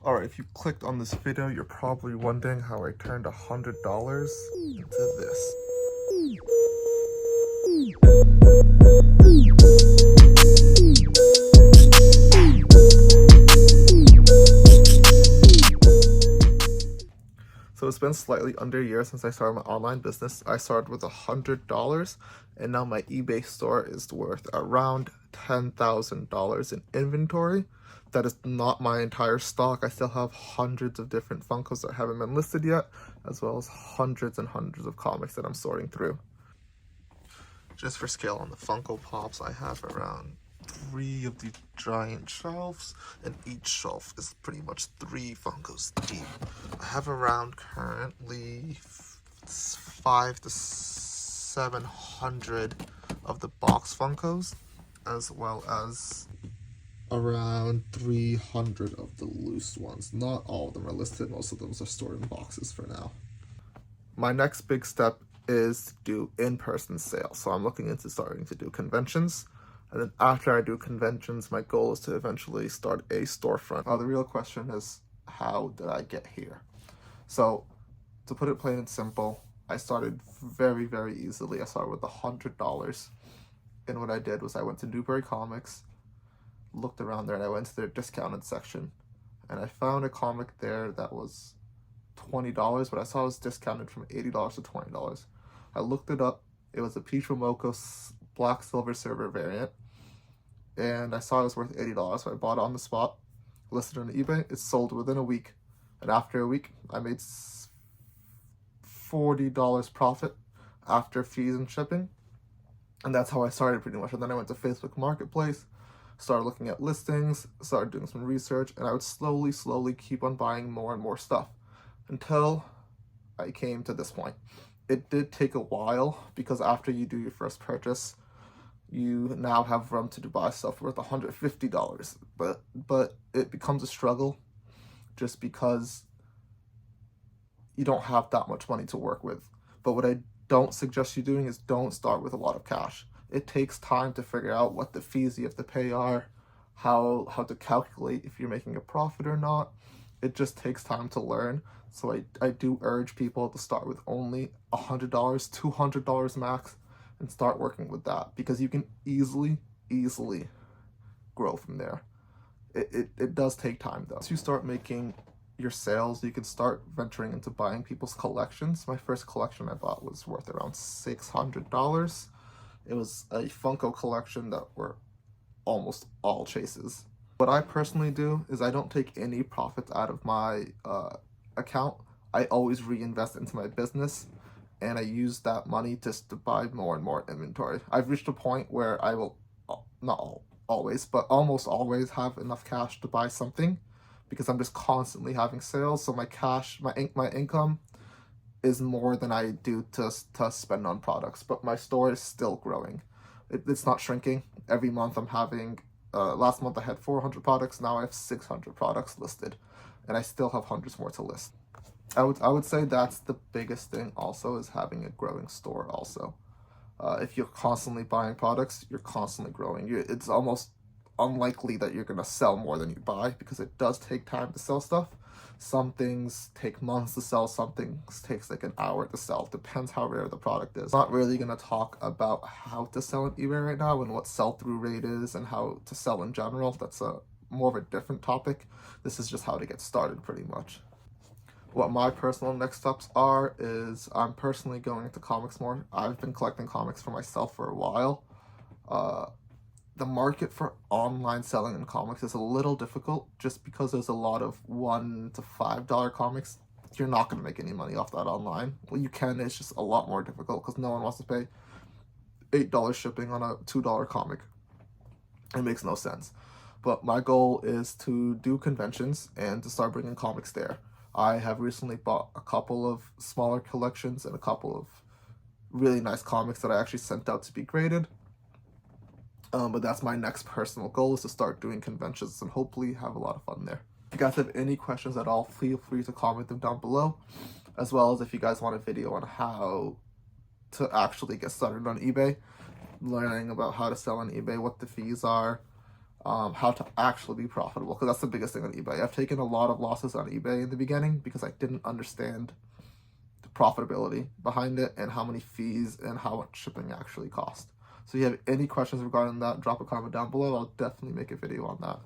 Alright, if you clicked on this video, you're probably wondering how I turned $100 into this. So it's been slightly under a year since I started my online business. I started with $100 and now my eBay store is worth around $10,000 in inventory. That is not my entire stock. I still have hundreds of different Funkos that haven't been listed yet, as well as hundreds and hundreds of comics that I'm sorting through. Just for scale on the Funko Pops, I have around 3 of these giant shelves, and each shelf is pretty much 3 Funkos deep. I have around currently 500 to 700 of the box Funkos, as well as around 300 of the loose ones. Not all of them are listed, most of them are stored in boxes for now. My next big step is to do in-person sales. So I'm looking into starting to do conventions. And then after I do conventions, my goal is to eventually start a storefront. The real question is, how did I get here? So to put it plain and simple, I started very, very easily. I started with $100. And what I did was I went to Newbury Comics, looked around there, and I went to their discounted section. And I found a comic there that was $20, but I saw it was discounted from $80 to $20. I looked it up. It was a Peach Momoko Black Silver Server variant, and I saw it was worth $80, so I bought it on the spot, listed it on eBay. It sold within a week, and after a week, I made $40 profit after fees and shipping, and that's how I started pretty much. And then I went to Facebook Marketplace, started looking at listings, started doing some research, and I would slowly keep on buying more and more stuff until I came to this point. It did take a while because after you do your first purchase, you now have room to buy stuff worth $150. But it becomes a struggle just because you don't have that much money to work with. But what I don't suggest you doing is don't start with a lot of cash. It takes time to figure out what the fees you have to pay are, how to calculate if you're making a profit or not. It just takes time to learn. So I do urge people to start with only $100, $200 max, and start working with that, because you can easily grow from there. It does take time though. Once you start making your sales, you can start venturing into buying people's collections. My first collection I bought was worth around $600. It was a Funko collection that were almost all chases. What I personally do is I don't take any profits out of my account. I always reinvest into my business, and I use that money just to buy more and more inventory. I've reached a point where I will, not always, but almost always have enough cash to buy something, because I'm just constantly having sales. So my cash, my income is more than I do to spend on products, but my store is still growing. It's not shrinking. Every month I'm having, last month I had 400 products, now I have 600 products listed, and I still have hundreds more to list. I would say that's the biggest thing also, is having a growing store also. If you're constantly buying products, you're constantly growing. It's almost unlikely that you're going to sell more than you buy, because it does take time to sell stuff. Some things take months to sell, some things takes like an hour to sell. Depends how rare the product is. I'm not really going to talk about how to sell on eBay right now and what sell-through rate is and how to sell in general. That's more of a different topic. This is just how to get started pretty much. What my personal next steps are is I'm personally going into comics more. I've been collecting comics for myself for a while. The market for online selling in comics is a little difficult just because there's a lot of $1 to $5 comics. You're not going to make any money off that online. Well, you can, it's just a lot more difficult because no one wants to pay $8 shipping on a $2 comic. It makes no sense. But my goal is to do conventions and to start bringing comics there. I have recently bought a couple of smaller collections and a couple of really nice comics that I actually sent out to be graded. But that's my next personal goal, is to start doing conventions and hopefully have a lot of fun there. If you guys have any questions at all, feel free to comment them down below, as well as if you guys want a video on how to actually get started on eBay, learning about how to sell on eBay, what the fees are, how to actually be profitable, because that's the biggest thing on eBay. I've taken a lot of losses on eBay in the beginning because I didn't understand the profitability behind it and how many fees and how much shipping actually cost. So if you have any questions regarding that, drop a comment down below. I'll definitely make a video on that.